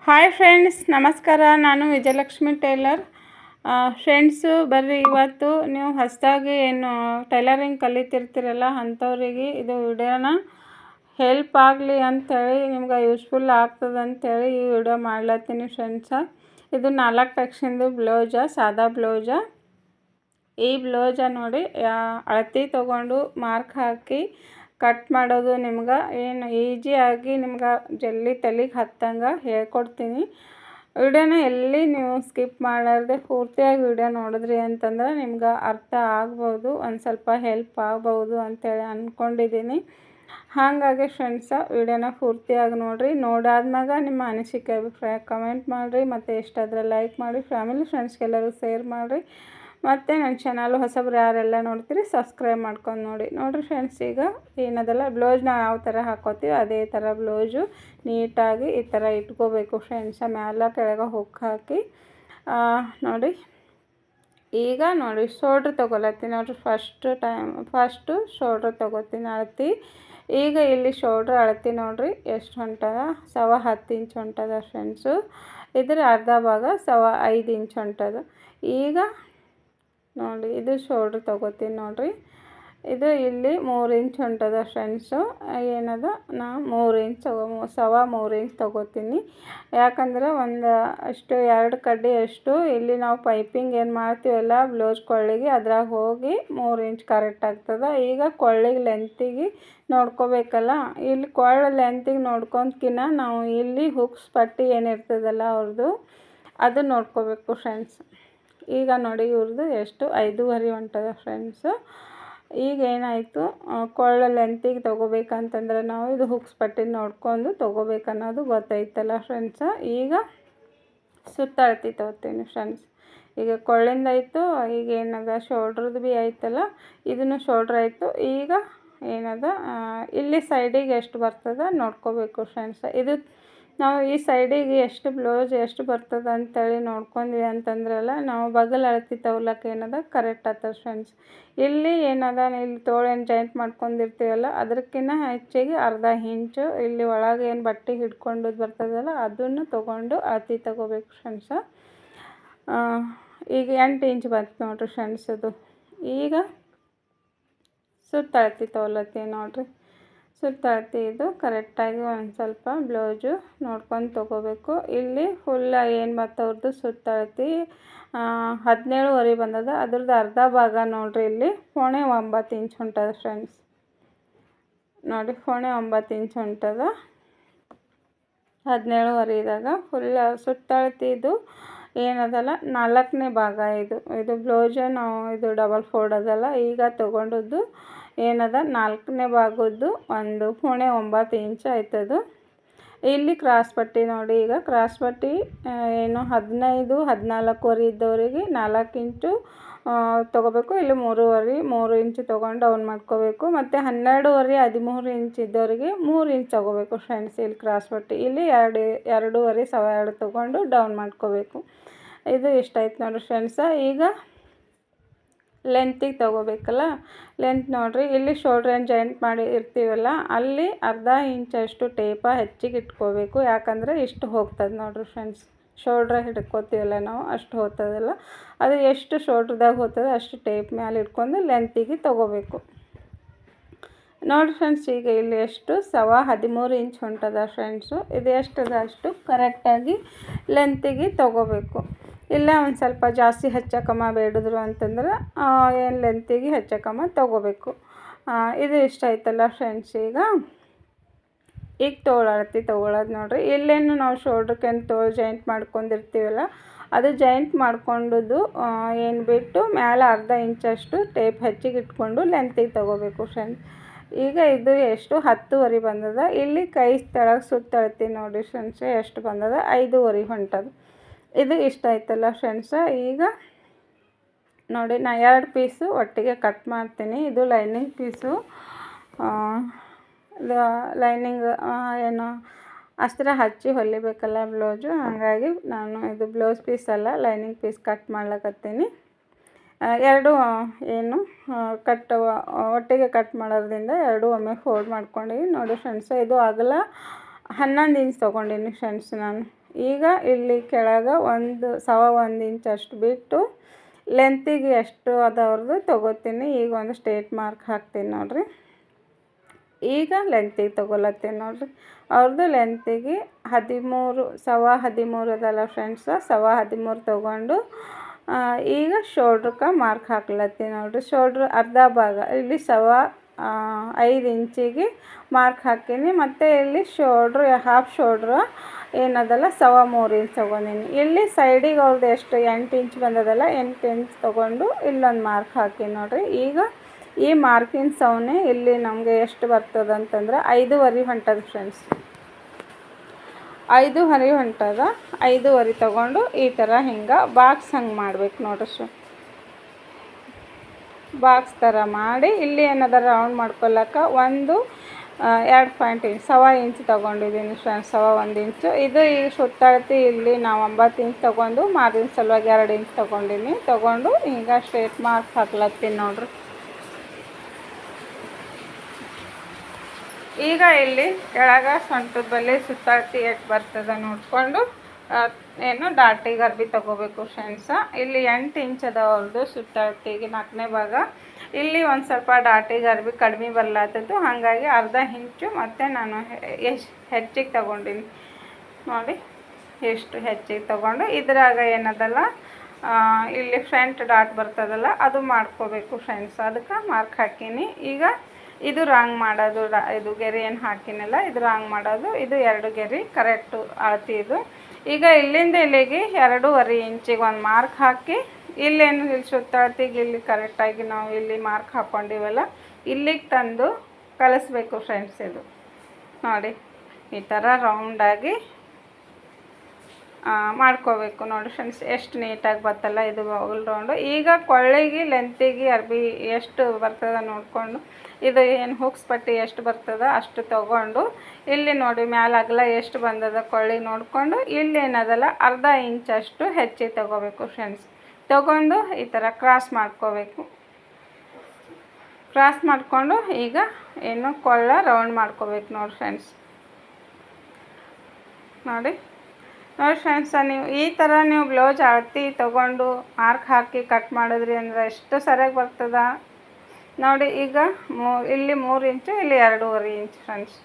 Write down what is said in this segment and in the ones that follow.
Hi friends, ನಮಸ್ಕಾರ. ನಾನು Vijayalakshmi tailor. Friends ಬರ್ರಿ, ಇವತ್ತು ನೀವು ಹೊಸದಾಗಿ ಏನು ಟೈಲರಿಂಗ್ ಕಲಿತಿರ್ತೀರಲ್ಲ ಅಂಥವ್ರಿಗೆ ಇದು ವಿಡಿಯೋನ ಹೆಲ್ಪ್ ಆಗಲಿ ಅಂಥೇಳಿ, ನಿಮ್ಗೆ ಯೂಸ್ಫುಲ್ ಆಗ್ತದೆ ಅಂಥೇಳಿ ಈ ವಿಡಿಯೋ ಮಾಡ್ಲತ್ತೀನಿ ಫ್ರೆಂಡ್ಸ. ಇದು 4 ಟೆಕ್ಸ್ಟಿಂದು ಬ್ಲೌಜ, ಸಾದಾ ಬ್ಲೌಜ. ಈ ಬ್ಲೌಜ ನೋಡಿ ಅಳತೆ ತೊಗೊಂಡು ಮಾರ್ಕ್ ಹಾಕಿ ಕಟ್ ಮಾಡೋದು ನಿಮ್ಗೆ ಏನು ಈಜಿಯಾಗಿ ನಿಮ್ಗೆ ಜಲ್ದಿ ತಲೆಗೆ ಹತ್ತಂಗೆ ಹೇಳ್ಕೊಡ್ತೀನಿ. ವಿಡಿಯೋನ ಎಲ್ಲಿ ನೀವು ಸ್ಕಿಪ್ ಮಾಡಲಾರ್ದೆ ಪೂರ್ತಿಯಾಗಿ ವಿಡಿಯೋ ನೋಡಿದ್ರಿ ಅಂತಂದ್ರೆ ನಿಮ್ಗೆ ಅರ್ಥ ಆಗ್ಬೋದು, ಒಂದು ಸ್ವಲ್ಪ ಹೆಲ್ಪ್ ಆಗ್ಬೋದು ಅಂತೇಳಿ ಅಂದ್ಕೊಂಡಿದ್ದೀನಿ. ಹಾಗಾಗಿ ಫ್ರೆಂಡ್ಸ ವಿಡಿಯೋನ ಪೂರ್ತಿಯಾಗಿ ನೋಡಿರಿ. ನೋಡಾದ್ಮ್ಯಾಗ ನಿಮ್ಮ ಅನಿಸಿಕೆ ಅಭಿಪ್ರಾಯ ಕಮೆಂಟ್ ಮಾಡಿರಿ, ಮತ್ತು ಎಷ್ಟಾದರೆ ಲೈಕ್ ಮಾಡಿ, ಫ್ಯಾಮಿಲಿ ಫ್ರೆಂಡ್ಸ್ಗೆಲ್ಲರೂ ಶೇರ್ ಮಾಡಿರಿ. ಮತ್ತು ನನ್ನ ಚಾನಲ್ ಹೊಸಬ್ರು ಯಾರೆಲ್ಲ ನೋಡ್ತೀರಿ ಸಬ್ಸ್ಕ್ರೈಬ್ ಮಾಡ್ಕೊಂಡು ನೋಡಿರಿ ಫ್ರೆಂಡ್ಸ್. ಈಗ ಏನದಲ್ಲ ಬ್ಲೌಸ್ ನಾವು ಯಾವ ಥರ ಹಾಕ್ಕೋತೀವಿ ಅದೇ ಥರ ಬ್ಲೌಸು ನೀಟಾಗಿ ಈ ಥರ ಇಟ್ಕೋಬೇಕು ಫ್ರೆಂಡ್ಸ. ಮ್ಯಾಲ ಕೆಳಗೆ ಹುಕ್ ಹಾಕಿ ನೋಡಿ. ಈಗ ನೋಡಿ ಶೋಲ್ಡ್ರ್ ತೊಗೊಳತ್ತೀನಿ ನೋಡಿರಿ. ಫಸ್ಟು ಶೋಲ್ಡ್ರ್ ತೊಗೋತೀನಿ ಅಳತೆ. ಈಗ ಇಲ್ಲಿ ಶೋಲ್ಡ್ರ್ ಅಳತೆ ನೋಡಿರಿ ಎಷ್ಟು ಹೊಂಟದ, 10 ಇಂಚ್ ಹೊಂಟದ ಫ್ರೆಂಡ್ಸು. ಇದ್ರ ಅರ್ಧ ಭಾಗ 5 ಇಂಚ್ ಹೊಂಟದ. ಈಗ ನೋಡಿ ಇದು ಶೋಲ್ಡ್ರ್ ತೊಗೋತೀನಿ ನೋಡಿರಿ. ಇದು ಇಲ್ಲಿ 3 ಇಂಚ್ ಹೊಂಟದ ಫ್ರೆಂಡ್ಸು. ಏನದ ನಾ 3 ಇಂಚ್ 3 ಇಂಚ್ ತೊಗೋತೀನಿ. ಯಾಕಂದ್ರೆ ಅಷ್ಟು 2 ಕಡ್ಡಿ ಅಷ್ಟು ಇಲ್ಲಿ ನಾವು ಪೈಪಿಂಗ್ ಏನು ಮಾಡ್ತೀವಲ್ಲ ಬ್ಲೌಸ್ ಕೊಳ್ಳಿಗೆ ಅದ್ರಾಗ ಹೋಗಿ 3 ಇಂಚ್ ಕರೆಕ್ಟ್ ಆಗ್ತದೆ. ಈಗ ಕೊಳ್ಳಿಗೆ ಲೆಂತಿಗೆ ನೋಡ್ಕೋಬೇಕಲ್ಲ, ಇಲ್ಲಿ ಕೊಳ್ಳ ಲೆಂತಿಗೆ ನೋಡ್ಕೊಂಡ್ಕಿನ್ನ ನಾವು ಇಲ್ಲಿ ಹುಕ್ಸ್ ಪಟ್ಟಿ ಏನಿರ್ತದಲ್ಲ ಅವ್ರದ್ದು ಅದು ನೋಡ್ಕೋಬೇಕು ಫ್ರೆಂಡ್ಸ್. ಈಗ ನೋಡಿ ಇವ್ರದ್ದು ಎಷ್ಟು 5.5 ಹೊಂಟದ ಫ್ರೆಂಡ್ಸು. ಈಗ ಏನಾಯಿತು, ಕೊಳ್ಳ ಲೆಂತಿಗೆ ತೊಗೋಬೇಕಂತಂದ್ರೆ ನಾವು ಇದು ಹುಕ್ಸ್ ಪಟ್ಟಿ ನೋಡ್ಕೊಂಡು ತೊಗೋಬೇಕನ್ನೋದು ಗೊತ್ತೈತಲ್ಲ ಫ್ರೆಂಡ್ಸ. ಈಗ ಸುತ್ತಳತೆ ತೊಗೋತೀನಿ ಫ್ರೆಂಡ್ಸ್. ಈಗ ಕೊಳ್ಳಿಂದ ಆಯಿತು, ಈಗ ಏನದ ಶೋಲ್ಡ್ರದ್ದು ಭೀ ಆಯ್ತಲ್ಲ, ಇದನ್ನು ಶೋಲ್ಡ್ರ್ ಆಯಿತು. ಈಗ ಏನದ ಇಲ್ಲಿ ಸೈಡಿಗೆ ಎಷ್ಟು ಬರ್ತದೆ ನೋಡ್ಕೋಬೇಕು ಫ್ರೆಂಡ್ಸ. ಇದು ನಾವು ಈ ಸೈಡಿಗೆ ಎಷ್ಟು ಬ್ಲೌಸ್ ಎಷ್ಟು ಬರ್ತದೆ ಅಂತೇಳಿ ನೋಡ್ಕೊಂಡ್ವಿ ಅಂತಂದ್ರಲ್ಲ ನಾವು ಬಗಲ್ ಅಳತೆ ತಗೊಳಕ್ಕೆ ಏನದ ಕರೆಕ್ಟ್ ಆಗ್ತದೆ ಫ್ರೆಂಡ್ಸ್. ಇಲ್ಲಿ ಏನದ ಇಲ್ಲಿ ತೋಳೇನು ಜಾಯಿಂಟ್ ಮಾಡ್ಕೊಂಡಿರ್ತೀವಲ್ಲ ಅದಕ್ಕಿಂತ ಹೆಚ್ಚಿಗೆ ಅರ್ಧ ಇಂಚು ಇಲ್ಲಿ ಒಳಗೆ ಏನು ಬಟ್ಟೆ ಹಿಡ್ಕೊಂಡು ಬರ್ತದಲ್ಲ ಅದನ್ನು ತೊಗೊಂಡು ಅಳತೆ ತಗೋಬೇಕು ಫ್ರೆಂಡ್ಸ. ಈಗ 8 ಇಂಚ್ ಬಂತು ನೋಡಿರಿ ಫ್ರೆಂಡ್ಸ್. ಅದು ಈಗ ಸುತ್ತಳತೆ ತೊಗೊಳತ್ತೀನಿ ನೋಡಿರಿ. ಸುತ್ತಳತೆ ಇದು ಕರೆಕ್ಟಾಗಿ ಒಂದು ಸ್ವಲ್ಪ ಬ್ಲೌಸು ನೋಡ್ಕೊಂಡು ತೊಗೋಬೇಕು. ಇಲ್ಲಿ ಫುಲ್ ಏನು ಬರ್ತವ್ರದ್ದು ಸುತ್ತಳತೆ 17.5 ಬಂದದ. ಅದ್ರದ್ದು ಅರ್ಧ ಭಾಗ ನೋಡಿರಿ ಇಲ್ಲಿ 9.5 ಇಂಚ್ ಹೊಂಟದ ಫ್ರೆಂಡ್ಸ್. ನೋಡಿ 9.5 ಇಂಚ್ ಹೊಂಟದ. 17.5ದಾಗ ಫುಲ್ ಸುತ್ತಳತೆ ಇದು ಏನದಲ್ಲ 4ನೇ ಭಾಗ. ಇದು ಬ್ಲೌಸು ನಾವು ಇದು ಡಬಲ್ ಫೋಲ್ಡ್ ಅದಲ್ಲ. ಈಗ ತೊಗೊಂಡದ್ದು ಏನದ 4ನೇ ಭಾಗದ್ದು 9.5 ಇಂಚ್ ಆಯ್ತದು. ಇಲ್ಲಿ ಕ್ರಾಸ್ ಪಟ್ಟಿ ನೋಡಿ. ಈಗ ಕ್ರಾಸ್ ಪಟ್ಟಿ ಏನು 15-14 ಇದ್ದವರಿಗೆ 4 ಇಂಚು ತೊಗೋಬೇಕು. ಇಲ್ಲಿ 3 ಇಂಚ್ ತೊಗೊಂಡು ಡೌನ್ ಮಾಡ್ಕೋಬೇಕು. ಮತ್ತು 12.5-13 ಇಂಚ್ ಇದ್ದವರಿಗೆ 3 ಇಂಚ್ ತೊಗೋಬೇಕು ಫ್ರೆಂಡ್ಸ್. ಇಲ್ಲಿ ಕ್ರಾಸ್ ಪಟ್ಟಿ ಇಲ್ಲಿ 2.5 2 ತೊಗೊಂಡು ಡೌನ್ ಮಾಡ್ಕೋಬೇಕು. ಇದು ಇಷ್ಟಾಯ್ತು ನೋಡಿರಿ ಫ್ರೆಂಡ್ಸ. ಈಗ ಲೆಂತಿಗೆ ತೊಗೋಬೇಕಲ್ಲ, ಲೆಂತ್ ನೋಡಿರಿ. ಇಲ್ಲಿ ಶೋಲ್ಡ್ರ್ ಏನು ಜಾಯಿಂಟ್ ಮಾಡಿ ಇರ್ತೀವಲ್ಲ ಅಲ್ಲಿ ಅರ್ಧ ಇಂಚಷ್ಟು ಟೇಪ ಹೆಚ್ಚಿಗೆ ಇಟ್ಕೋಬೇಕು. ಯಾಕಂದರೆ ಇಷ್ಟು ಹೋಗ್ತದೆ ನೋಡಿರಿ ಫ್ರೆಂಡ್ಸ್. ಶೋಲ್ಡ್ರ ಹಿಡ್ಕೋತೀವಲ್ಲ ನಾವು ಅಷ್ಟು ಹೋಗ್ತದಲ್ಲ, ಅದು ಎಷ್ಟು ಶೋಲ್ಡ್ರದಾಗ ಹೋಗ್ತದೆ ಅಷ್ಟು ಟೇಪ್ ಮೇಲೆ ಇಟ್ಕೊಂಡು ಲೆಂತಿಗೆ ತೊಗೋಬೇಕು ನೋಡಿರಿ ಫ್ರೆಂಡ್ಸ್. ಈಗ ಇಲ್ಲಿ ಎಷ್ಟು 13 ಇಂಚ್ ಹೊಂಟದ ಫ್ರೆಂಡ್ಸು. ಇದು ಎಷ್ಟದ ಅಷ್ಟು ಕರೆಕ್ಟಾಗಿ ಲೆಂತಿಗೆ ತೊಗೋಬೇಕು. ಇಲ್ಲ ಒಂದು ಸ್ವಲ್ಪ ಜಾಸ್ತಿ ಹೆಚ್ಚಕಮ್ಮ ಬೇಡಿದ್ರು ಅಂತಂದ್ರೆ ಏನು ಲೆಂತಿಗೆ ಹೆಚ್ಚಕಮ್ಮ ತೊಗೋಬೇಕು. ಇದು ಇಷ್ಟ ಆಯ್ತಲ್ಲ ಫ್ರೆಂಡ್ಸ್. ಈಗ ತೋಳು ಅಳತೆ ತೊಗೊಳೋದು ನೋಡಿರಿ. ಇಲ್ಲೇನು ನಾವು ಶೋಲ್ಡ್ರಕ್ಕೇನು ತೋಳು ಜಾಯಿಂಟ್ ಮಾಡ್ಕೊಂಡಿರ್ತೀವಲ್ಲ ಅದು ಜಾಯಿಂಟ್ ಮಾಡ್ಕೊಂಡದ್ದು ಏನು ಬಿಟ್ಟು ಮೇಲೆ ಅರ್ಧ ಇಂಚಷ್ಟು ಟೇಪ್ ಹೆಚ್ಚಿಗೆ ಇಟ್ಕೊಂಡು ಲೆಂತಿಗೆ ತೊಗೋಬೇಕು ಫ್ರೆಂಡ್ಸ್. ಈಗ ಇದು ಎಷ್ಟು 10.5 ಬಂದದ. ಇಲ್ಲಿ ಕೈ ತೆಳಗೆ ಸುತ್ತಳತೆ ನೋಡಿ ಫ್ರೆಂಡ್ಸ್ ಎಷ್ಟು ಬಂದದ 5.5 ಹೊಂಟದ. ಇದು ಇಷ್ಟ ಆಯ್ತಲ್ಲ ಫ್ರೆಂಡ್ಸ. ಈಗ ನೋಡಿ ನಾ 2 ಪೀಸು ಒಟ್ಟಿಗೆ ಕಟ್ ಮಾಡ್ತೀನಿ. ಇದು ಲೈನಿಂಗ್ ಪೀಸು. ಲೈನಿಂಗ್ ಏನು ಅಸ್ತ್ರ ಹಚ್ಚಿ ಹೊಲಿಬೇಕಲ್ಲ ಬ್ಲೌಸು, ಹಾಗಾಗಿ ನಾನು ಇದು ಬ್ಲೌಸ್ ಪೀಸ್ ಅಲ್ಲ ಲೈನಿಂಗ್ ಪೀಸ್ ಕಟ್ ಮಾಡ್ಲಕತ್ತೀನಿ. 2 ಏನು ಒಟ್ಟಿಗೆ ಕಟ್ ಮಾಡೋದ್ರಿಂದ 2 ಒಮ್ಮೆ ಫೋಲ್ಡ್ ಮಾಡ್ಕೊಂಡಿವಿ ನೋಡಿ ಫ್ರೆಂಡ್ಸ್. ಇದು ಅಗಲ 11 ಇಂಚ್ ತೊಗೊಂಡಿನಿ ಫ್ರೆಂಡ್ಸ್ ನಾನು. ಈಗ ಇಲ್ಲಿ ಕೆಳಗೆ 1 ಇಂಚ್ ಅಷ್ಟು ಬಿಟ್ಟು ಲೆಂತಿಗೆ ಎಷ್ಟು ಅದವ್ರದ್ದು ತೊಗೋತೀನಿ. ಈಗ ಒಂದು ಸ್ಟ್ರೇಟ್ ಮಾರ್ಕ್ ಹಾಕ್ತೀನಿ ನೋಡಿರಿ. ಈಗ ಲೆಂತಿಗೆ ತೊಗೊಳತ್ತೀನಿ ನೋಡಿರಿ. ಅವ್ರದ್ದು ಲೆಂತಿಗೆ 13 ಅದಲ್ಲ ಫ್ರೆಂಡ್ಸ, 13 ತೊಗೊಂಡು ಈಗ ಶೋಲ್ಡ್ರಕ್ಕೆ ಮಾರ್ಕ್ ಹಾಕ್ಲತ್ತೀನಿ ನೋಡಿರಿ. ಶೋಲ್ಡ್ರ್ ಅರ್ಧ ಭಾಗ ಇಲ್ಲಿ 5 ಇಂಚಿಗೆ ಮಾರ್ಕ್ ಹಾಕೀನಿ. ಮತ್ತು ಇಲ್ಲಿ ಶೋಲ್ಡ್ರ್ ಹಾಫ್ ಶೋಲ್ಡ್ರ್ ಏನದಲ್ಲ 3 ಇಂಚ್ ತೊಗೊಂಡಿನಿ. ಇಲ್ಲಿ ಸೈಡಿಗೆ ಅವ್ರದ್ದು ಎಷ್ಟು 8 ಇಂಚ್ ಬಂದದಲ್ಲ, 8 ಇಂಚ್ ತೊಗೊಂಡು ಇಲ್ಲೊಂದು ಮಾರ್ಕ್ ಹಾಕೀನಿ ನೋಡಿರಿ. ಈಗ ಈ ಮಾರ್ಕಿನ ಸೌನೆ ಇಲ್ಲಿ ನಮಗೆ ಎಷ್ಟು ಬರ್ತದೆ ಅಂತಂದ್ರೆ 5.5 ಹೊಂಟದ ಫ್ರೆಂಡ್ಸ್. 5.5 ಹೊಂಟದ. 5.5 ತೊಗೊಂಡು ಈ ಥರ ಹಿಂಗೆ ಬಾಕ್ಸ್ ಹಂಗೆ ಮಾಡ್ಬೇಕು ನೋಡ್ರಿ. ಬಾಕ್ಸ್ ಥರ ಮಾಡಿ ಇಲ್ಲಿ ಏನದ ರೌಂಡ್ ಮಾಡ್ಕೊಳಕ್ಕೆ 2.5 ಇಂಚ್ 1.25 ಇಂಚ್ ತೊಗೊಂಡಿದ್ದೀನಿ ಫ್ರೆಂಡ್ಸ್. 1 ಇಂಚು ಇದು ಈಗ ಸುತ್ತಾಡ್ತಿ ಇಲ್ಲಿ ನಾವು 9 ಇಂಚ್ ತೊಗೊಂಡು ಮಾರ್ಜಿನ್ ಸಲುವಾಗಿ 2 ಇಂಚ್ ತೊಗೊಂಡಿನಿ. ತೊಗೊಂಡು ಈಗ ಸ್ಟ್ರೇಟ್ ಮಾರ್ಕ್ ಹಾಕ್ಲತ್ತೀನಿ ನೋಡ್ರಿ. ಈಗ ಇಲ್ಲಿ ಕೆಳಗೆ ಸೊಂಟದ ಬಲ್ಲಿ ಸುತ್ತಾಡ್ತಿ ಎಷ್ಟು ಬರ್ತದೆ ನೋಡಿಕೊಂಡು ಏನು ಡಾಟಿಗೆ ಅರ್ಬಿ ತೊಗೋಬೇಕು ಫ್ರೆಂಡ್ಸ. ಇಲ್ಲಿ 8 ಇಂಚ್ ಅದ ಅವ್ರದ್ದು ಸುತ್ತಾಡ್ತಿಗೆ 4ನೇ ಭಾಗ. ಇಲ್ಲಿ ಒಂದು ಸ್ವಲ್ಪ ಡಾಟಿಗೆ ಅರ್ಬಿ ಕಡಿಮೆ ಬರ್ಲಾತದ್ದು, ಹಾಗಾಗಿ ಅರ್ಧ ಇಂಚು ಮತ್ತು ನಾನು ಹೆಚ್ಚಿಗೆ ತೊಗೊಂಡಿನಿ ನೋಡಿ. ಎಷ್ಟು ಹೆಚ್ಚಿಗೆ ತೊಗೊಂಡು ಇದ್ರಾಗ ಏನದಲ್ಲ ಇಲ್ಲಿ ಫ್ರಂಟ್ ಡಾಟ್ ಬರ್ತದಲ್ಲ ಅದು ಮಾಡ್ಕೋಬೇಕು ಫ್ರೆಂಡ್ಸ್. ಅದಕ್ಕೆ ಮಾರ್ಕ್ ಹಾಕೀನಿ. ಈಗ ಇದು ರಾಂಗ್ ಮಾಡೋದು, ಇದು ಗೆರೆ ಏನು ಹಾಕಿನಲ್ಲ ಇದು ರಾಂಗ್ ಮಾಡೋದು. ಇದು 2 ಗೆರೆ ಕರೆಕ್ಟು ಅಳತಿ ಇದು. ಈಗ ಇಲ್ಲಿಂದ ಇಲ್ಲಿಗೆ 2.5 ಇಂಚಿಗೆ ಒಂದು ಮಾರ್ಕ್ ಹಾಕಿ ಇಲ್ಲೇನು ಇಲ್ಲಿ ಸುತ್ತಾಡ್ತಿಗೆ ಇಲ್ಲಿ ಕರೆಕ್ಟಾಗಿ ನಾವು ಇಲ್ಲಿ ಮಾರ್ಕ್ ಹಾಕ್ಕೊಂಡಿವಲ್ಲ ಇಲ್ಲಿಗೆ ತಂದು ಕಲಿಸ್ಬೇಕು ಫ್ರೆಂಡ್ಸ್. ಇದು ನೋಡಿ ಈ ಥರ ರೌಂಡಾಗಿ ಮಾಡ್ಕೋಬೇಕು ನೋಡಿ ಫ್ರೆಂಡ್ಸ್. ಎಷ್ಟು ನೀಟಾಗಿ ಬರ್ತಲ್ಲ ಇದು ಆಲ್ ರೌಂಡು. ಈಗ ಕೊಳ್ಳಿಗೆ ಲೆಂತಿಗೆ ಅರ್ಬಿ ಎಷ್ಟು ಬರ್ತದೆ ನೋಡಿಕೊಂಡು ಇದು ಏನು ಹುಕ್ಸ್ ಪಟ್ಟಿ ಎಷ್ಟು ಬರ್ತದೆ ಅಷ್ಟು ತೊಗೊಂಡು ಇಲ್ಲಿ ನೋಡಿ ಮ್ಯಾಲೆ ಅಗಲ ಎಷ್ಟು ಬಂದದ ಕೊಳ್ಳಿ ನೋಡಿಕೊಂಡು ಇಲ್ಲಿ ಏನದಲ್ಲ ಅರ್ಧ ಇಂಚಷ್ಟು ಹೆಚ್ಚಿಗೆ ತೊಗೋಬೇಕು ಫ್ರೆಂಡ್ಸ್. ತೊಗೊಂಡು ಈ ಥರ ಕ್ರಾಸ್ ಮಾಡ್ಕೋಬೇಕು. ಕ್ರಾಸ್ ಮಾಡಿಕೊಂಡು ಈಗ ಏನು ಕೊಳ್ಳ ರೌಂಡ್ ಮಾಡ್ಕೋಬೇಕು ನೋಡಿ ಫ್ರೆಂಡ್ಸ್. ನೋಡಿ ಫ್ರೆಂಡ್ಸ, ನೀವು ಈ ಥರ ನೀವು ಬ್ಲೌಸ್ ಅಳತಿ ತೊಗೊಂಡು ಮಾರ್ಕ್ ಹಾಕಿ ಕಟ್ ಮಾಡಿದ್ರಿ ಅಂದರೆ ಎಷ್ಟು ಸರಿಯಾಗಿ ಬರ್ತದೆ ನೋಡಿ. ಈಗ ಇಲ್ಲಿ 3 ಇಂಚು ಇಲ್ಲಿ 2.5 ಇಂಚ್ ಫ್ರೆಂಡ್ಸ್.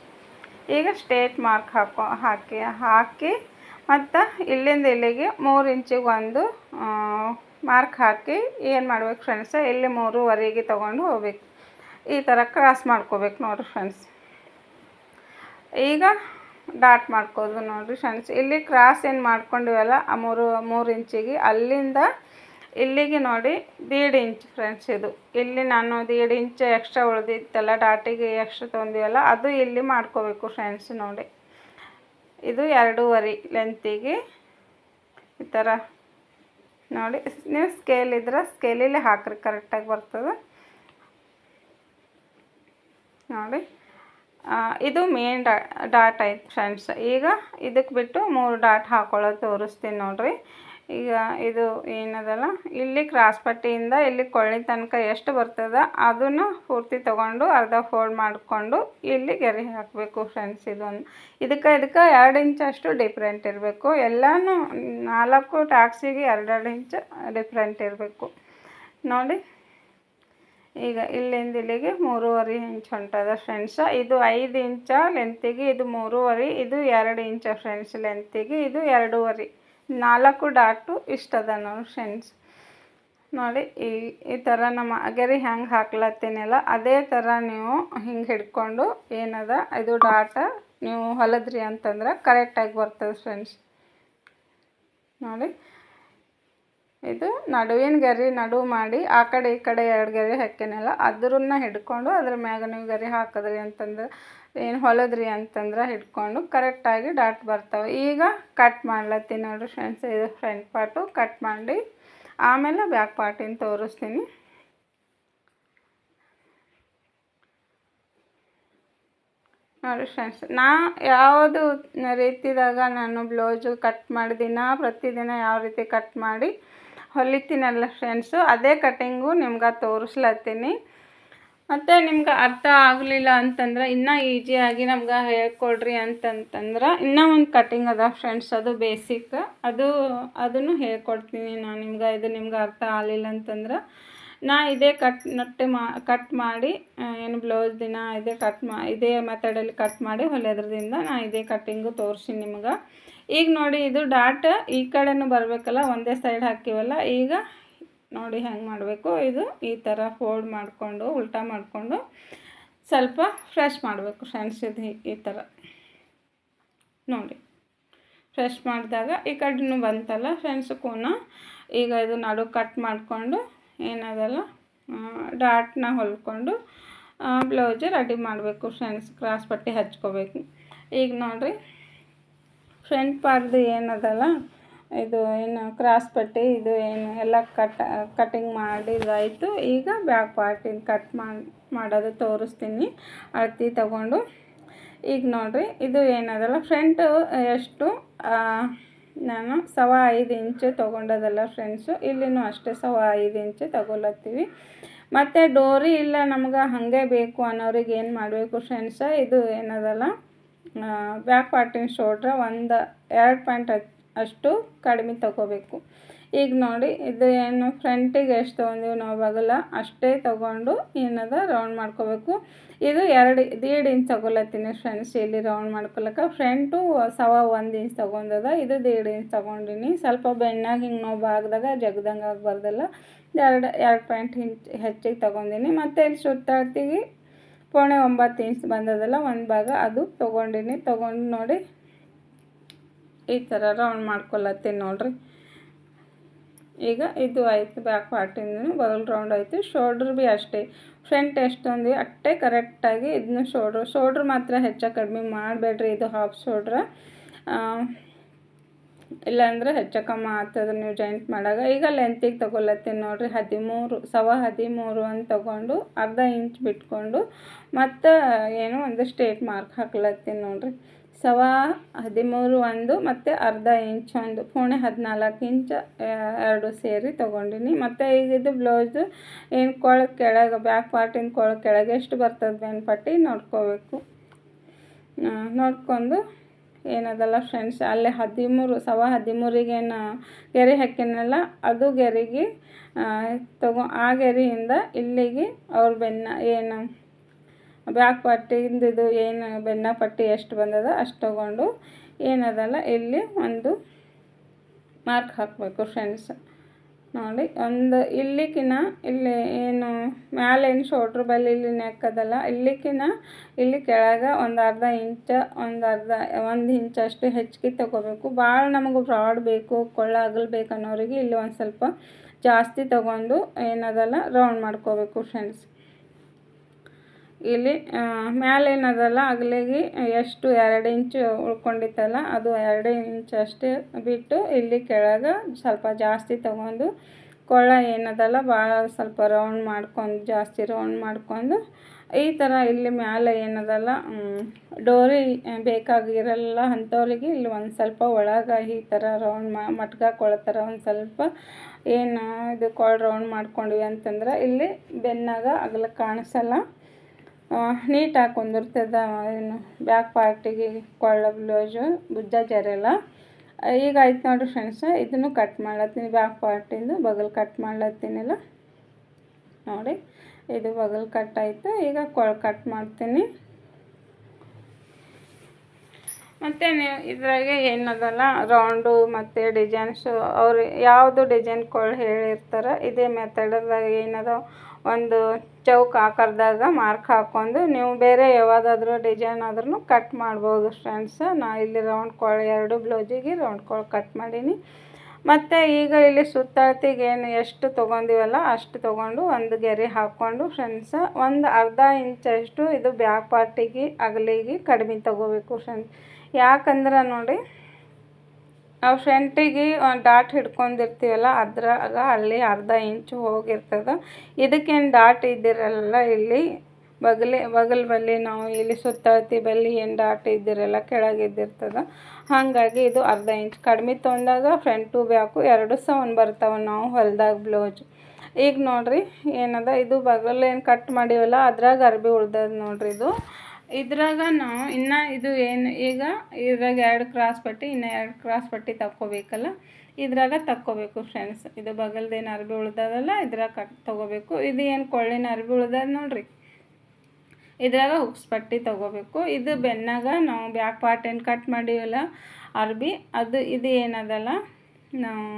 ಈಗ ಸ್ಟ್ರೇಟ್ ಮಾರ್ಕ್ ಹಾಕಿ ಮತ್ತು ಇಲ್ಲಿಂದ ಇಲ್ಲಿಗೆ 3 ಇಂಚಿಗೆ ಒಂದು ಮಾರ್ಕ್ ಹಾಕಿ ಏನು ಮಾಡ್ಬೇಕು ಫ್ರೆಂಡ್ಸ, ಇಲ್ಲಿ 3.5ಗೆ ತೊಗೊಂಡು ಹೋಗ್ಬೇಕು. ಈ ಥರ ಕ್ರಾಸ್ ಮಾಡ್ಕೋಬೇಕು ನೋಡಿರಿ ಫ್ರೆಂಡ್ಸ್. ಈಗ ಡಾಟ್ ಮಾಡ್ಕೋದು ನೋಡಿರಿ ಫ್ರೆಂಡ್ಸ್. ಇಲ್ಲಿ ಕ್ರಾಸ್ ಏನು ಮಾಡ್ಕೊಂಡಿವಲ್ಲ ಆ 3 ಇಂಚಿಗೆ ಅಲ್ಲಿಂದ ಇಲ್ಲಿಗೆ ನೋಡಿ 1.5 ಇಂಚ್ ಫ್ರೆಂಡ್ಸ್. ಇದು ಇಲ್ಲಿ ನಾನು 1.5 ಇಂಚ್ ಎಕ್ಸ್ಟ್ರಾ ಉಳಿದಿತ್ತಲ್ಲ ಡಾಟಿಗೆ ಎಕ್ಸ್ಟ್ರಾ ತೊಗೊಂಡಿವಲ್ಲ ಅದು ಇಲ್ಲಿ ಮಾಡ್ಕೋಬೇಕು ಫ್ರೆಂಡ್ಸ್. ನೋಡಿ ಇದು 2.5 ಲೆಂತಿಗೆ ಈ ಥರ ನೋಡಿ. ನೀವು ಸ್ಕೇಲ್ ಇದ್ರೆ ಸ್ಕೇಲಲ್ಲಿ ಹಾಕ್ರಿ ಕರೆಕ್ಟಾಗಿ ಬರ್ತದೆ ನೋಡಿ. ಇದು ಮೇನ್ ಡಾಟ್ ಆಯ್ತು ಫ್ರೆಂಡ್ಸ್. ಈಗ ಇದಕ್ಕೆ ಬಿಟ್ಟು 3 ಡಾಟ್ ಹಾಕೊಳ್ಳೋದು ತೋರಿಸ್ತೀನಿ ನೋಡಿರಿ. ಈಗ ಇದು ಏನದಲ್ಲ ಇಲ್ಲಿ ಕ್ರಾಸ್ ಪಟ್ಟಿಯಿಂದ ಇಲ್ಲಿ ಕೊಳ್ಳಿ ತನಕ ಎಷ್ಟು ಬರ್ತದೆ ಅದನ್ನು ಪೂರ್ತಿ ತೊಗೊಂಡು ಅರ್ಧ ಫೋಲ್ಡ್ ಮಾಡಿಕೊಂಡು ಇಲ್ಲಿ ಗೆರೆ ಹಾಕಬೇಕು ಫ್ರೆಂಡ್ಸ್. ಇದಕ್ಕೆ 2 ಇಂಚ್ ಅಷ್ಟು ಡಿಫ್ರೆಂಟ್ ಇರಬೇಕು. ಎಲ್ಲನೂ 4 ಟಾಕ್ಸಿಗೆ 2 ಇಂಚ್ ಡಿಫ್ರೆಂಟ್ ಇರಬೇಕು ನೋಡಿ. ಈಗ ಇಲ್ಲಿಂದ ಇಲ್ಲಿಗೆ 3.5 ಇಂಚ್ ಹೊಂಟದ ಫ್ರೆಂಡ್ಸ. ಇದು 5 ಇಂಚ ಲೆಂತಿಗೆ, ಇದು 3.5, ಇದು 2 ಇಂಚ ಫ್ರೆಂಡ್ಸ್ ಲೆಂತಿಗೆ, ಇದು 2.5. 4 ಡಾಟು ಇಷ್ಟದ ನೋಡಿ ಫ್ರೆಂಡ್ಸ್. ನೋಡಿ ಈ ಥರ ನಮ್ಮ ಗೆರೆ ಹೆಂಗೆ ಹಾಕ್ಲತ್ತೀನಲ್ಲ ಅದೇ ಥರ ನೀವು ಹಿಂಗೆ ಹಿಡ್ಕೊಂಡು ಏನದ ಇದು ಡಾಟ ನೀವು ಹೊಲದ್ರಿ ಅಂತಂದ್ರೆ ಕರೆಕ್ಟಾಗಿ ಬರ್ತದೆ ಫ್ರೆಂಡ್ಸ್. ನೋಡಿ ಇದು ನಡುವಿನ ಗೆರೆ ನಡುವು ಮಾಡಿ ಆ ಕಡೆ ಈ ಕಡೆ 2 ಗೆರೆ ಹಾಕ್ಯಾನಲ್ಲ ಅದನ್ನ ಹಿಡ್ಕೊಂಡು ಅದ್ರ ಮ್ಯಾಗ ನೀವು ಗೆರೆ ಹಾಕಿದ್ರಿ ಅಂತಂದ್ರೆ ಏನು ಹೊಲದ್ರಿ ಅಂತಂದ್ರೆ ಹಿಡ್ಕೊಂಡು ಕರೆಕ್ಟಾಗಿ ಡಾಟ್ ಬರ್ತಾವೆ. ಈಗ ಕಟ್ ಮಾಡ್ಲತ್ತೀನಿ ನೋಡಿರಿ ಫ್ರೆಂಡ್ಸ್. ಇದು ಫ್ರಂಟ್ ಪಾರ್ಟು ಕಟ್ ಮಾಡಿ ಆಮೇಲೆ ಬ್ಯಾಕ್ ಪಾರ್ಟಿನ ತೋರಿಸ್ತೀನಿ ನೋಡಿ ಫ್ರೆಂಡ್ಸ್. ನಾ ಯಾವುದು ರೀತಿದಾಗ ನಾನು ಬ್ಲೌಸು ಕಟ್ ಮಾಡಿದಿನ ಪ್ರತಿದಿನ ಯಾವ ರೀತಿ ಕಟ್ ಮಾಡಿ ಹೊಲಿತೀನಲ್ಲ ಫ್ರೆಂಡ್ಸು ಅದೇ ಕಟ್ಟಿಂಗು ನಿಮ್ಗೆ ತೋರಿಸ್ಲತ್ತೀನಿ. ಮತ್ತು ನಿಮ್ಗೆ ಅರ್ಥ ಆಗಲಿಲ್ಲ ಅಂತಂದ್ರೆ ಇನ್ನೂ ಈಸಿಯಾಗಿ ನಮ್ಗೆ ಹೇಳ್ಕೊಡ್ರಿ ಅಂತಂತಂದ್ರೆ ಇನ್ನೂ ಒಂದು ಕಟಿಂಗ್ ಅದ ಫ್ರೆಂಡ್ಸ್, ಅದು ಬೇಸಿಕ್, ಅದನ್ನು ಹೇಳ್ಕೊಡ್ತೀನಿ ನಾನು ನಿಮ್ಗೆ. ಇದು ನಿಮ್ಗೆ ಅರ್ಥ ಆಗಲಿಲ್ಲ ಅಂತಂದ್ರೆ ನಾ ಇದೇ ಕಟ್ ಮಾಡಿ ಏನು ಬ್ಲೌಸ್ ದಿನ ಇದೇ ಮೆಥಡಲ್ಲಿ ಕಟ್ ಮಾಡಿ ಹೊಲಿಯೋದ್ರಿಂದ ನಾ ಇದೇ ಕಟ್ಟಿಂಗು ತೋರಿಸಿ ನಿಮ್ಗೆ. ಈಗ ನೋಡಿ, ಇದು ಡಾಟ್ ಈ ಕಡೆನೂ ಬರಬೇಕಲ್ಲ, ಒಂದೇ ಸೈಡ್ ಹಾಕಿವಲ್ಲ. ಈಗ ನೋಡಿ ಹೆಂಗೆ ಮಾಡಬೇಕು, ಇದು ಈ ಥರ ಫೋಲ್ಡ್ ಮಾಡಿಕೊಂಡು ಉಲ್ಟಾ ಮಾಡಿಕೊಂಡು ಸ್ವಲ್ಪ ಫ್ರೆಶ್ ಮಾಡಬೇಕು ಫ್ರೆಂಡ್ಸ್. ಇದು ಈ ಥರ ನೋಡಿ ಫ್ರೆಶ್ ಮಾಡಿದಾಗ ಈ ಕಡೆನೂ ಬಂತಲ್ಲ ಫ್ರೆಂಡ್ಸ್ ಕೋನ. ಈಗ ಇದು ನಡು ಕಟ್ ಮಾಡಿಕೊಂಡು ಏನದಲ್ಲ ಡಾಟ್ನ ಹೊಲ್ಕೊಂಡು ಬ್ಲೌಸ್ ರೆಡಿ ಮಾಡಬೇಕು ಫ್ರೆಂಡ್ಸ್. ಕ್ರಾಸ್ ಪಟ್ಟಿ ಹಚ್ಕೋಬೇಕು. ಈಗ ನೋಡಿರಿ, ಫ್ರಂಟ್ ಪಾರ್ಟ್ದು ಏನದಲ್ಲ, ಇದು ಏನು ಕ್ರಾಸ್ ಪಟ್ಟಿ ಇದು ಏನು ಎಲ್ಲ ಕಟಿಂಗ್ ಮಾಡಿದಾಯಿತು. ಈಗ ಬ್ಯಾಕ್ ಪಾರ್ಟಿನ ಕಟ್ ಮಾಡೋದು ತೋರಿಸ್ತೀನಿ ಅಳತೆ ತಗೊಂಡು. ಈಗ ನೋಡಿರಿ, ಇದು ಏನದಲ್ಲ ಫ್ರಂಟು ಎಷ್ಟು ನಾನು 5.25 ಇಂಚು ತೊಗೊಂಡದಲ್ಲ ಫ್ರೆಂಡ್ಸು. ಇಲ್ಲಿನೂ ಅಷ್ಟೇ 5.25 ಇಂಚು ತಗೊಳತ್ತೀವಿ. ಮತ್ತು ಡೋರಿ ಇಲ್ಲ ನಮ್ಗೆ ಹಾಗೆ ಬೇಕು ಅನ್ನೋರಿಗೆ ಏನು ಮಾಡಬೇಕು ಫ್ರೆಂಡ್ಸ, ಇದು ಏನದಲ್ಲ ಬ್ಯಾಕ್ ಪಾರ್ಟಿನ ಶೋಲ್ಡ್ರ 2 ಪಾಯಿಂಟ್ ಅಷ್ಟು ಕಡಿಮೆ ತಗೋಬೇಕು. ಈಗ ನೋಡಿ, ಇದು ಏನು ಫ್ರಂಟಿಗೆ ಎಷ್ಟು ತೊಗೊಂಡಿವಿ ನಾವು ಬಗಲ ಅಷ್ಟೇ ತೊಗೊಂಡು ಏನದ ರೌಂಡ್ ಮಾಡ್ಕೋಬೇಕು. ಇದು 1.5 ಇಂಚ್ ತಗೊಳತ್ತೀನಿ ಫ್ರೆಂಡ್ಸ್ ಇಲ್ಲಿ ರೌಂಡ್ ಮಾಡ್ಕೊಳಕ್ಕೆ. ಫ್ರಂಟು 1 ಇಂಚ್ ತೊಗೊಂಡದ, ಇದು 1.5 ಇಂಚ್ ತೊಗೊಂಡಿನಿ. ಸ್ವಲ್ಪ ಬೆನ್ನಾಗಿ ಹಿಂಗೆ ನಾವು ಭಾಗದಾಗ ಜಗ್ದಂಗೆ ಆಗಬಾರ್ದಲ್ಲ, 2 ಪಾಯಿಂಟ್ ಹೆಚ್ಚಿಗೆ ತೊಗೊಂಡಿನಿ. ಮತ್ತು ಇಲ್ಲಿ ಸುತ್ತಾಡ್ತಿಗೆ 9.25 ಇಂಚ್ ಬಂದದಲ್ಲ ಒಂದು ಭಾಗ, ಅದು ತೊಗೊಂಡಿನಿ. ತೊಗೊಂಡು ನೋಡಿ ಈ ಥರ ರೌಂಡ್ ಮಾಡ್ಕೊಳತ್ತೀನಿ ನೋಡ್ರಿ. ಈಗ ಇದು ಆಯಿತು ಬ್ಯಾಕ್ ಪಾರ್ಟಿಂದ ಬಗಲ್ ರೌಂಡ್ ಆಯಿತು. ಶೋಲ್ಡ್ರ್ ಭೀ ಅಷ್ಟೇ, ಫ್ರಂಟ್ ಎಷ್ಟು ತೊಂದ್ವಿ ಅಷ್ಟೇ ಕರೆಕ್ಟಾಗಿ ಇದನ್ನು ಶೋಲ್ಡ್ರ್ ಮಾತ್ರ ಹೆಚ್ಚು ಕಡಿಮೆ ಮಾಡಬೇಡ್ರಿ. ಇದು ಹಾಫ್ ಶೋಲ್ಡ್ರ, ಇಲ್ಲಾಂದ್ರೆ ಹೆಚ್ಚು ಕಮ್ಮಿ ಆಗ್ತದೆ ನೀವು ಜಾಯಿಂಟ್ ಮಾಡಾಗ. ಈಗ ಲೆಂತಿಗೆ ತೊಗೊಳತ್ತೀನಿ ನೋಡಿರಿ, 13 ಅಂತ ತೊಗೊಂಡು 1/2 ಇಂಚ್ ಬಿಟ್ಕೊಂಡು ಮತ್ತು ಏನು ಒಂದು ಸ್ಟ್ರೇಟ್ ಮಾರ್ಕ್ ಹಾಕ್ಲತ್ತೀನಿ ನೋಡಿರಿ. 13 ಒಂದು ಮತ್ತು 1/2 ಇಂಚ್ ಒಂದು 14 ಇಂಚ್ ಎರಡು ಸೇರಿ ತೊಗೊಂಡಿನಿ. ಮತ್ತು ಈಗ ಇದು ಬ್ಲೌಸು ಏನು ಕೆಳಗೆ ಬ್ಯಾಕ್ ಪಾರ್ಟಿನ ಕೆಳಗೆ ಎಷ್ಟು ಬರ್ತದೆ ಬೆನ್ ಪಟ್ಟಿ ನೋಡ್ಕೋಬೇಕು. ನೋಡ್ಕೊಂಡು ಏನದಲ್ಲ ಫ್ರೆಂಡ್ಸ್, ಅಲ್ಲೇ 13 ಗೆರೆ ಹಾಕಿನಲ್ಲ, ಅದು ಗೆರೆಗೆ ಆ ಗೆರೆಯಿಂದ ಇಲ್ಲಿಗೆ ಅವ್ರ ಏನು ಬ್ಯಾಕ್ ಪಟ್ಟಿಂದು ಇದು ಏನು ಬೆನ್ನ ಪಟ್ಟಿ ಎಷ್ಟು ಬಂದದ ಅಷ್ಟು ತೊಗೊಂಡು ಏನದಲ್ಲ ಇಲ್ಲಿ ಒಂದು ಮಾರ್ಕ್ ಹಾಕಬೇಕು ಫ್ರೆಂಡ್ಸ್. ನೋಡಿ, ಒಂದು ಇಲ್ಲಿ ಏನು ಮ್ಯಾಲೇನು ಶೋಲ್ಡ್ರ್ ಬಲ್ಲಿ ಇಲ್ಲಿ ನೆಕ್ ಅದಲ್ಲ, ಇಲ್ಲಿ ಕೆಳಗೆ ಒಂದು 1/2 ಇಂಚ್ 1 ಇಂಚ್ ಅಷ್ಟು ಹೆಚ್ಚಿಗೆ ತೊಗೋಬೇಕು. ಭಾಳ ನಮಗೆ ಬ್ರಾಡ್ ಬೇಕು, ಅಗಲ್ಬೇಕು ಅನ್ನೋರಿಗೆ ಇಲ್ಲಿ ಒಂದು ಸ್ವಲ್ಪ ಜಾಸ್ತಿ ತೊಗೊಂಡು ಏನದಲ್ಲ ರೌಂಡ್ ಮಾಡ್ಕೋಬೇಕು ಫ್ರೆಂಡ್ಸ್. ಇಲ್ಲಿ ಮ್ಯಾಲೇನದಲ್ಲ ಅಗಲಿಗೆ ಎಷ್ಟು 2 ಇಂಚು ಉಳ್ಕೊಂಡಿತ್ತಲ್ಲ, ಅದು 2 ಇಂಚ್ ಅಷ್ಟೇ ಬಿಟ್ಟು ಇಲ್ಲಿ ಕೆಳಗೆ ಸ್ವಲ್ಪ ಜಾಸ್ತಿ ತೊಗೊಂಡು ಏನದಲ್ಲ ಭಾಳ ಸ್ವಲ್ಪ ಜಾಸ್ತಿ ರೌಂಡ್ ಮಾಡ್ಕೊಂಡು ಈ ಥರ ಇಲ್ಲಿ ಮ್ಯಾಲೆ ಏನದಲ್ಲ ಡೋರಿ ಬೇಕಾಗಿರಲ್ಲ ಅಂಥವ್ರಿಗೆ ಇಲ್ಲಿ ಒಂದು ಸ್ವಲ್ಪ ಒಳಗೆ ಈ ಥರ ರೌಂಡ್ ಮಟ್ಕಾಕೊಳ್ಳೋ ಒಂದು ಸ್ವಲ್ಪ ಏನು ಇದು ರೌಂಡ್ ಮಾಡ್ಕೊಂಡ್ವಿ ಅಂತಂದ್ರೆ ಇಲ್ಲಿ ಬೆನ್ನಾಗ ಅಗಲ ಕಾಣಿಸಲ್ಲ, ನೀಟಾಗಿ ಕುಂದಿರ್ತದೆ. ಏನು ಬ್ಯಾಕ್ ಪಾರ್ಟಿಗೆ ಬ್ಲೌಸು ಭುಜ ಜರೆಲ್ಲ. ಈಗ ಆಯ್ತು ನೋಡಿರಿ ಫ್ರೆಂಡ್ಸ್, ಇದನ್ನು ಕಟ್ ಮಾಡ್ಲತ್ತೀನಿ. ಬ್ಯಾಕ್ ಪಾರ್ಟಿಂದು ಬಗಲ್ ಕಟ್ ಮಾಡ್ಲತ್ತೀನಿಲ್ಲ ನೋಡಿ, ಇದು ಬಗಲ್ ಕಟ್ ಆಯಿತು. ಈಗ ಕಟ್ ಮಾಡ್ತೀನಿ. ಮತ್ತು ನೀವು ಇದ್ರಾಗೆ ಏನದಲ್ಲ ರೌಂಡು ಮತ್ತು ಡಿಸೈನ್ಸು ಅವ್ರು ಯಾವುದು ಡಿಸೈನ್ ಹೇಳಿರ್ತಾರೆ ಇದೇ ಮೆಥಡದಾಗ ಏನದ ಒಂದು ಚೌಕ ಆಕಾರದಾಗ ಮಾರ್ಕ್ ಹಾಕ್ಕೊಂಡು ನೀವು ಬೇರೆ ಯಾವುದಾದ್ರೂ ಡಿಸೈನ್ ಆದ್ರೂ ಕಟ್ ಮಾಡ್ಬೋದು ಫ್ರೆಂಡ್ಸ್. ನಾ ಇಲ್ಲಿ ರೌಂಡ್ 2 ಬ್ಲೌಸಿಗೆ ರೌಂಡ್ ಕಟ್ ಮಾಡೀನಿ. ಮತ್ತು ಈಗ ಇಲ್ಲಿ ಸುತ್ತಳತೆಗೆ ಏನು ಎಷ್ಟು ತೊಗೊಂಡಿವಲ್ಲ ಅಷ್ಟು ತೊಗೊಂಡು ಒಂದು ಗೆರೆ ಹಾಕ್ಕೊಂಡು ಫ್ರೆಂಡ್ಸ್ ಒಂದು 1/2 ಇಂಚಷ್ಟು ಇದು ಬ್ಯಾಕ್ ಪಾರ್ಟಿಗೆ ಅಗಲಿಗೆ ಕಡಿಮೆ ತೊಗೋಬೇಕು ಫ್ರೆಂಡ್ಸ್. ಯಾಕಂದ್ರೆ ನೋಡಿ, ನಾವು ಫ್ರಂಟಿಗೆ ಒಂದು ಡಾಟ್ ಹಿಡ್ಕೊಂಡಿರ್ತೀವಲ್ಲ ಅದ್ರಾಗ ಅಲ್ಲಿ 1/2 ಇಂಚು ಹೋಗಿರ್ತದೆ. ಇದಕ್ಕೇನು ಡಾಟ್ ಇದ್ದಿರಲ್ಲ ಇಲ್ಲಿ ಬಗಲ್ ಬಲ್ಲಿ ನಾವು ಇಲ್ಲಿ ಸುತ್ತಳತಿ ಬಲ್ಲಿ ಏನು ಡಾಟ್ ಇದ್ದಿರಲ್ಲ ಕೆಳಗಿದ್ದಿರ್ತದೆ. ಹಾಗಾಗಿ ಇದು ಅರ್ಧ ಇಂಚ್ ಕಡಿಮೆ ತೊಗೊಂಡಾಗ ಫ್ರಂಟು ಬ್ಯಾಕು ಎರಡು ಸಹ ಒಂದು ಬರ್ತಾವೆ ನಾವು ಹೊಲ್ದಾಗ ಬ್ಲೌಜ್. ಈಗ ನೋಡಿರಿ ಏನದ ಇದು ಬಗಲ್ ಏನು ಕಟ್ ಮಾಡೀವಲ್ಲ ಅದ್ರಾಗ ಅರ್ಬಿ ಉಳ್ದದ ನೋಡಿರಿ. ಇದ್ರಾಗ ನಾವು ಇನ್ನು ಇದು ಏನು ಈಗ ಇದ್ರಾಗ 2 ಕ್ರಾಸ್ ಪಟ್ಟಿ ಇನ್ನು 2 ಕ್ರಾಸ್ ಪಟ್ಟಿ ತಕ್ಕೋಬೇಕಲ್ಲ, ಇದ್ರಾಗ ತಕ್ಕೋಬೇಕು ಫ್ರೆಂಡ್ಸ್. ಇದು ಬಗಲ್ದೇನು ಅರ್ಬಿ ಉಳ್ದದಲ್ಲ ಇದ್ರಾಗ ತೊಗೋಬೇಕು. ಇದು ಏನು ಕೊಳ್ಳಿನ ಅರ್ಬಿ ಉಳ್ದದ ನೋಡಿರಿ, ಇದ್ರಾಗ ಹುಕ್ಸ್ ಪಟ್ಟಿ ತೊಗೋಬೇಕು. ಇದು ಬೆನ್ನಾಗ ನಾವು ಬ್ಯಾಕ್ ಪಾರ್ಟ್ ಏನು ಕಟ್ ಮಾಡೀವಲ್ಲ ಅರ್ಬಿ ಇದು ಏನದಲ್ಲ ನಾವು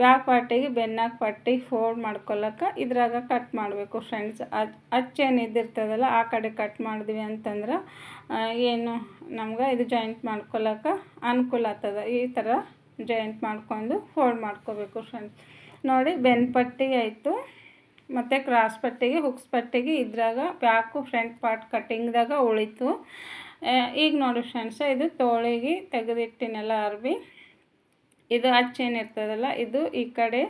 ಬ್ಯಾಕ್ ಪಾರ್ಟಿಗೆ ಬೆನ್ನಾಗ ಪಟ್ಟಿ ಫೋಲ್ಡ್ ಮಾಡ್ಕೊಳಕ್ಕೆ ಇದ್ರಾಗ ಕಟ್ ಮಾಡಬೇಕು ಫ್ರೆಂಡ್ಸ್. ಅಚ್ಚೇನು ಇದ್ದಿರ್ತದಲ್ಲ ಆ ಕಡೆ ಕಟ್ ಮಾಡಿದ್ವಿ ಅಂತಂದ್ರೆ ಏನು ನಮ್ಗೆ ಇದು ಜಾಯಿಂಟ್ ಮಾಡ್ಕೊಳಕ್ಕೆ ಅನುಕೂಲ ಆಗ್ತದೆ. ಈ ಥರ ಜಾಯಿಂಟ್ ಮಾಡ್ಕೊಂಡು ಫೋಲ್ಡ್ ಮಾಡ್ಕೋಬೇಕು ಫ್ರೆಂಡ್ಸ್. ನೋಡಿ ಬೆನ್ ಪಟ್ಟಿ ಆಯಿತು ಮತ್ತು ಕ್ರಾಸ್ ಪಟ್ಟಿಗೆ ಹುಕ್ಸ್ ಪಟ್ಟಿಗೆ ಇದ್ರಾಗ ಬ್ಯಾಕು ಫ್ರಂಟ್ ಪಾರ್ಟ್ ಕಟ್ಟಿಂಗ್ದಾಗ ಉಳಿತು. ಈಗ ನೋಡಿ ಫ್ರೆಂಡ್ಸ್, ಇದು ತೋಳಿಗೆ ತೆಗೆದಿಟ್ಟಿನೆಲ್ಲ ಅರ್ಬಿ. ಇದು ಅಚ್ಚೇನಿರ್ತದಲ್ಲ ಇದು ಈ ಕಡೆ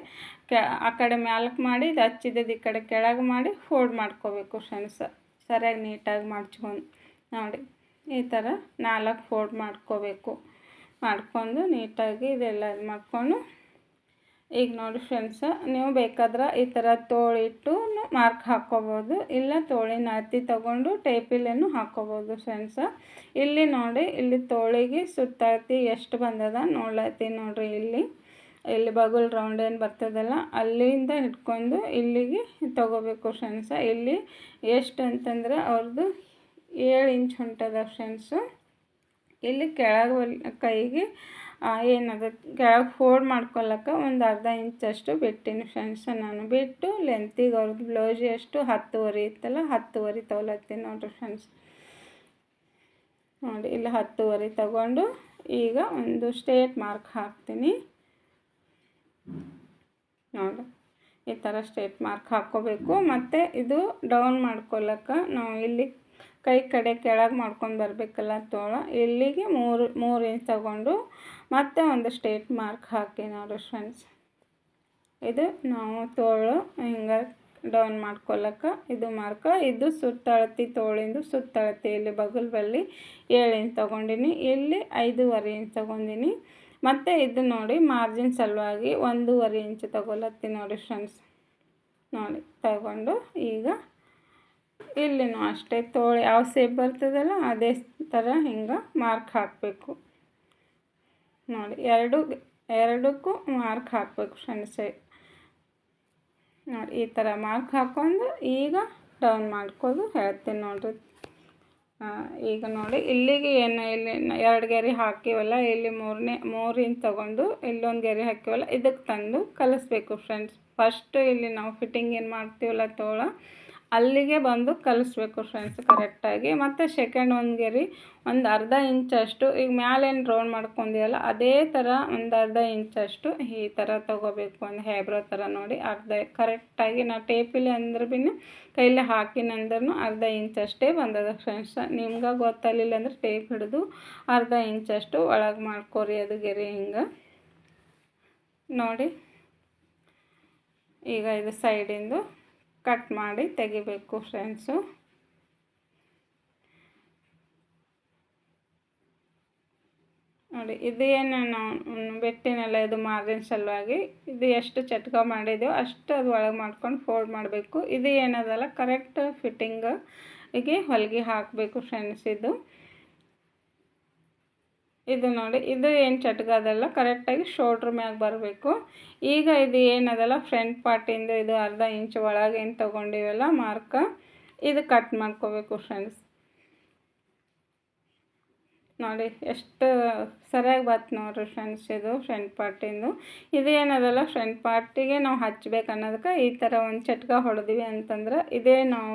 ಆ ಕಡೆ ಮ್ಯಾಲಕ್ಕೆ ಮಾಡಿ ಇದು ಹಚ್ಚಿದ್ದದು ಈ ಕಡೆ ಕೆಳಗೆ ಮಾಡಿ ಫೋಲ್ಡ್ ಮಾಡ್ಕೋಬೇಕು ಫ್ರೆಂಡ್ಸ್. ಸರಿಯಾಗಿ ನೀಟಾಗಿ ಮಾಡ್ಕೊಂಡು ನೋಡಿ ಈ ಥರ 4 ಫೋಲ್ಡ್ ಮಾಡ್ಕೊಂಡು ನೀಟಾಗಿ ಇದೆಲ್ಲ ಮಾಡ್ಕೊಂಡು. ಈಗ ನೋಡಿ ಫ್ರೆಂಡ್ಸ್, ನೀವು ಬೇಕಾದ್ರೆ ಈ ಥರ ತೋಳಿಟ್ಟು ಮಾರ್ಕ್ ಹಾಕ್ಕೋಬೋದು, ಇಲ್ಲ ತೋಳಿನ ಅಳತೆ ತೊಗೊಂಡು ಟೇಪಿಲೇನು ಹಾಕ್ಕೋಬೋದು ಫ್ರೆಂಡ್ಸ್. ಇಲ್ಲಿ ನೋಡಿ ಇಲ್ಲಿ ತೋಳಿಗೆ ಸುತ್ತಳತೆ ಎಷ್ಟು ಬಂದದ ನೋಡ್ಲತ್ತೀನಿ ನೋಡಿರಿ. ಇಲ್ಲಿ ಬಗಲ್ ರೌಂಡ್ ಏನು ಬರ್ತದಲ್ಲ ಅಲ್ಲಿಂದ ಹಿಡ್ಕೊಂಡು ಇಲ್ಲಿಗೆ ತೊಗೋಬೇಕು ಫ್ರೆಂಡ್ಸ. ಇಲ್ಲಿ ಎಷ್ಟು ಅಂತಂದ್ರೆ ಅವ್ರದ್ದು 7 ಇಂಚ್ ಹೊಂಟದ ಫ್ರೆಂಡ್ಸು. ಇಲ್ಲಿ ಕೆಳಗೆ ಕೈಗೆ ಏನದ ಕೆಳಗೆ ಫೋಲ್ಡ್ ಮಾಡ್ಕೊಳಕ್ಕೆ ಒಂದು ಅರ್ಧ ಇಂಚಷ್ಟು ಬಿಟ್ಟಿನಿ ಫ್ರೆಂಡ್ಸ್. ನಾನು ಬಿಟ್ಟು ಲೆಂತಿಗೆ ಅವ್ರದ್ದು ಬ್ಲೌಸ್ ಎಷ್ಟು 10.5 ಇತ್ತಲ್ಲ 10.5 ತೊಗೊಳತ್ತೀನಿ ನೋಡಿರಿ ಫ್ರೆಂಡ್ಸ್. ನೋಡಿ ಇಲ್ಲಿ 10.5 ತಗೊಂಡು ಈಗ ಒಂದು ಸ್ಟ್ರೇಟ್ ಮಾರ್ಕ್ ಹಾಕ್ತೀನಿ ನೋಡಿ. ಈ ಥರ ಸ್ಟ್ರೇಟ್ ಮಾರ್ಕ್ ಹಾಕ್ಕೋಬೇಕು. ಮತ್ತು ಇದು ಡೌನ್ ಮಾಡ್ಕೊಳಕ್ಕೆ ನಾವು ಇಲ್ಲಿ ಕೈ ಕಡೆ ಕೆಳಗೆ ಮಾಡ್ಕೊಂಡು ಬರಬೇಕಲ್ಲ ತೋಳ, ಇಲ್ಲಿಗೆ 3 ಇಂಚ್ ತಗೊಂಡು ಮತ್ತೆ ಒಂದು ಸ್ಟ್ರೇಟ್ ಮಾರ್ಕ್ ಹಾಕಿ ನೋಡಿ ಫ್ರೆಂಡ್ಸ್. ಇದು ನಾವು ತೋಳು ಹಿಂಗೆ ಡೌನ್ ಮಾಡ್ಕೊಳಕ್ಕೆ ಇದು ಮಾರ್ಕ. ಇದು ಸುತ್ತಳತೆ ತೋಳಿಂದು ಸುತ್ತಳತೆ ಇಲ್ಲಿ ಬಗಲ್ ಬಲ್ಲಿ 7 ಇಂಚ್ ತೊಗೊಂಡಿನಿ, ಇಲ್ಲಿ 5.5 ಇಂಚ್ ತೊಗೊಂಡಿನಿ. ಮತ್ತು ಇದು ನೋಡಿ ಮಾರ್ಜಿನ್ ಸಲುವಾಗಿ 1.5 ಇಂಚ್ ತೊಗೊಳತ್ತೀನಿ ನೋಡಿ ಫ್ರೆಂಡ್ಸ್. ನೋಡಿ ತಗೊಂಡು ಈಗ ಇಲ್ಲಿನೂ ಅಷ್ಟೇ ತೋಳು ಯಾವ ಸೇಪ್ ಬರ್ತದಲ್ಲ ಅದೇ ಥರ ಹಿಂಗೆ ಮಾರ್ಕ್ ಹಾಕಬೇಕು ನೋಡಿ. ಎರಡಕ್ಕೂ ಮಾರ್ಕ್ ಹಾಕಬೇಕು ಫ್ರೆಂಡ್ಸ್. ನೋಡಿ ಈ ಥರ ಮಾರ್ಕ್ ಹಾಕ್ಕೊಂಡು ಈಗ ಡೌನ್ ಮಾಡ್ಕೊಂಡು ಹೇಳ್ತೀನಿ ನೋಡಿರಿ. ಈಗ ನೋಡಿ ಇಲ್ಲಿಗೆ ಏನು ಇಲ್ಲಿ 2 ಗೆರೆ ಹಾಕಿವಲ್ಲ, ಇಲ್ಲಿ 3 ಇಂಚ್ ತೊಗೊಂಡು ಇಲ್ಲೊಂದು ಗೆರೆ ಹಾಕಿವಲ್ಲ ಇದಕ್ಕೆ ತಂದು ಕಲಿಸ್ಬೇಕು ಫ್ರೆಂಡ್ಸ್. ಫಸ್ಟು ಇಲ್ಲಿ ನಾವು ಫಿಟ್ಟಿಂಗ್ ಏನು ಮಾಡ್ತೀವಲ್ಲ ತೋಳ ಅಲ್ಲಿಗೆ ಬಂದು ಕಲಿಸ್ಬೇಕು ಫ್ರೆಂಡ್ಸ್ ಕರೆಕ್ಟಾಗಿ. ಮತ್ತು ಸೆಕೆಂಡ್ ಒಂದು ಗೆರೆ ಒಂದು ಅರ್ಧ ಇಂಚಷ್ಟು ಈಗ ಮ್ಯಾಲೇನು ರೌಂಡ್ ಮಾಡ್ಕೊಂಡಿವಲ್ಲ ಅದೇ ಥರ ಒಂದು ಅರ್ಧ ಇಂಚಷ್ಟು ಈ ಥರ ತೊಗೋಬೇಕು, ಒಂದು ಹ್ಯಾಬ್ರೋ ಥರ ನೋಡಿ ಅರ್ಧ ಕರೆಕ್ಟಾಗಿ. ನಾವು ಟೇಪಿಲಿ ಅಂದ್ರೆ ಭೀ ಕೈಲಿ ಹಾಕಿನಂದ್ರೂ ಅರ್ಧ ಇಂಚಷ್ಟೇ ಬಂದದ ಫ್ರೆಂಡ್ಸ್. ನಿಮ್ಗೆ ಗೊತ್ತಲಿಲ್ಲ ಅಂದ್ರೆ ಟೇಪ್ ಹಿಡಿದು ಅರ್ಧ ಇಂಚಷ್ಟು ಒಳಗೆ ಮಾಡ್ಕೊರಿ ಅದು ಗೆರೆ ಹಿಂಗೆ ನೋಡಿ. ಈಗ ಇದು ಸೈಡಿಂದು ಕಟ್ ಮಾಡಿ ತೆಗಿಬೇಕು ಫ್ರೆಂಡ್ಸು. ನೋಡಿ ಇದು ಏನು ನಾವು ಬೆಟ್ಟಿನೆಲ್ಲ ಇದು ಮಾರ್ಜಿನ್ ಸಲುವಾಗಿ ಇದು ಎಷ್ಟು ಚಟ್ಕ ಮಾಡಿದೆವು ಅಷ್ಟು ಅದು ಒಳಗೆ ಮಾಡ್ಕೊಂಡು ಫೋಲ್ಡ್ ಮಾಡಬೇಕು. ಇದು ಏನದಲ್ಲ ಕರೆಕ್ಟ್ ಫಿಟ್ಟಿಂಗಿಗೆ ಹೊಲಿಗೆ ಹಾಕಬೇಕು ಫ್ರೆಂಡ್ಸ್. ಇದು ನೋಡಿ ಇದು ಏನು ಚಟ್ಕ ಅದಲ್ಲ ಕರೆಕ್ಟಾಗಿ ಶೋಲ್ಡ್ರ್ ಮ್ಯಾಗ ಬರಬೇಕು. ಈಗ ಇದು ಏನದಲ್ಲ ಫ್ರಂಟ್ ಪಾರ್ಟಿಂದು ಇದು ಅರ್ಧ ಇಂಚ್ ಒಳಗೆ ಏನು ತೊಗೊಂಡಿವಲ್ಲ ಮಾರ್ಕ ಇದು ಕಟ್ ಮಾಡ್ಕೋಬೇಕು ಫ್ರೆಂಡ್ಸ್. ನೋಡಿ ಎಷ್ಟು ಸರಿಯಾಗಿ ಬತ್ತು ನೋಡಿರಿ ಫ್ರೆಂಡ್ಸ್. ಇದು ಫ್ರಂಟ್ ಪಾರ್ಟಿಂದು ಇದು ಏನದಲ್ಲ ಫ್ರಂಟ್ ಪಾರ್ಟಿಗೆ ನಾವು ಹಚ್ಬೇಕು ಅನ್ನೋದಕ್ಕೆ ಈ ಥರ ಒಂದು ಚಟ್ಕ ಹೊಡೆದ್ವಿ ಅಂತಂದ್ರೆ ಇದೇ ನಾವು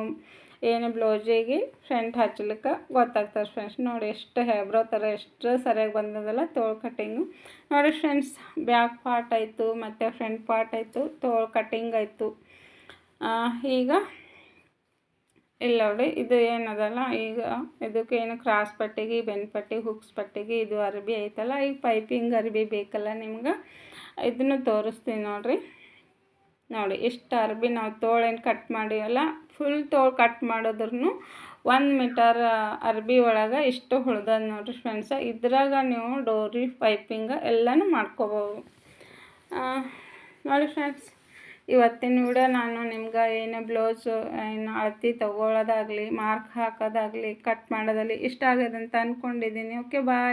ಏನು ಬ್ಲೌಸಿಗೆ ಫ್ರಂಟ್ ಹಚ್ಚಲಿಕ್ಕೆ ಗೊತ್ತಾಗ್ತದೆ ಫ್ರೆಂಡ್ಸ್. ನೋಡಿ ಎಷ್ಟು ಹ್ಯಾಬ್ರೋ ಥರ ಎಷ್ಟು ಸರಿಯಾಗಿ ಬಂದದಲ್ಲ ತೋಳು ಕಟ್ಟಿಂಗು ನೋಡಿ ಫ್ರೆಂಡ್ಸ್. ಬ್ಯಾಕ್ ಪಾರ್ಟ್ ಆಯಿತು ಮತ್ತು ಫ್ರಂಟ್ ಪಾರ್ಟ್ ಆಯಿತು, ತೋಳು ಕಟ್ಟಿಂಗ್ ಆಯಿತು. ಈಗ ಇಲ್ಲ ನೋಡಿ ಇದು ಏನದಲ್ಲ ಈಗ ಇದಕ್ಕೇನು ಕ್ರಾಸ್ ಪಟ್ಟಿಗೆ ಬೆನ್ ಪಟ್ಟಿ ಹುಕ್ಸ್ ಪಟ್ಟಿಗೆ ಇದು ಅರ್ಬಿ ಐತಲ್ಲ, ಈಗ ಪೈಪಿಂಗ್ ಅರ್ಬಿ ಬೇಕಲ್ಲ ನಿಮ್ಗೆ ಇದನ್ನು ತೋರಿಸ್ತೀನಿ ನೋಡಿರಿ. ನೋಡಿ ಇಷ್ಟು ಅರ್ಬಿ ನಾವು ತೋಳೇನು ಕಟ್ ಮಾಡಿವಲ್ಲ, ಫುಲ್ ತೋಳು ಕಟ್ ಮಾಡಿದ್ರೂ 1 ಮೀಟರ್ ಅರ್ಬಿ ಒಳಗೆ ಇಷ್ಟು ಉಳ್ದದ ನೋಡಿರಿ ಫ್ರೆಂಡ್ಸ. ಇದ್ರಾಗ ನೀವು ಡೋರಿ ಪೈಪಿಂಗ ಎಲ್ಲನೂ ಮಾಡ್ಕೋಬೋದು. ನೋಡಿ ಫ್ರೆಂಡ್ಸ್, ಇವತ್ತಿನ ವಿಡಿಯೋ ನಾನು ನಿಮ್ಗೆ ಏನು ಬ್ಲೌಸು ಏನು ಅಳತೆ ತೊಗೊಳ್ಳೋದಾಗಲಿ, ಮಾರ್ಕ್ ಹಾಕೋದಾಗಲಿ, ಕಟ್ ಮಾಡೋದಾಗಲಿ ಇಷ್ಟ ಆಗೋದಂತ ಅಂದ್ಕೊಂಡಿದ್ದೀನಿ. ಓಕೆ, ಬಾಯ್.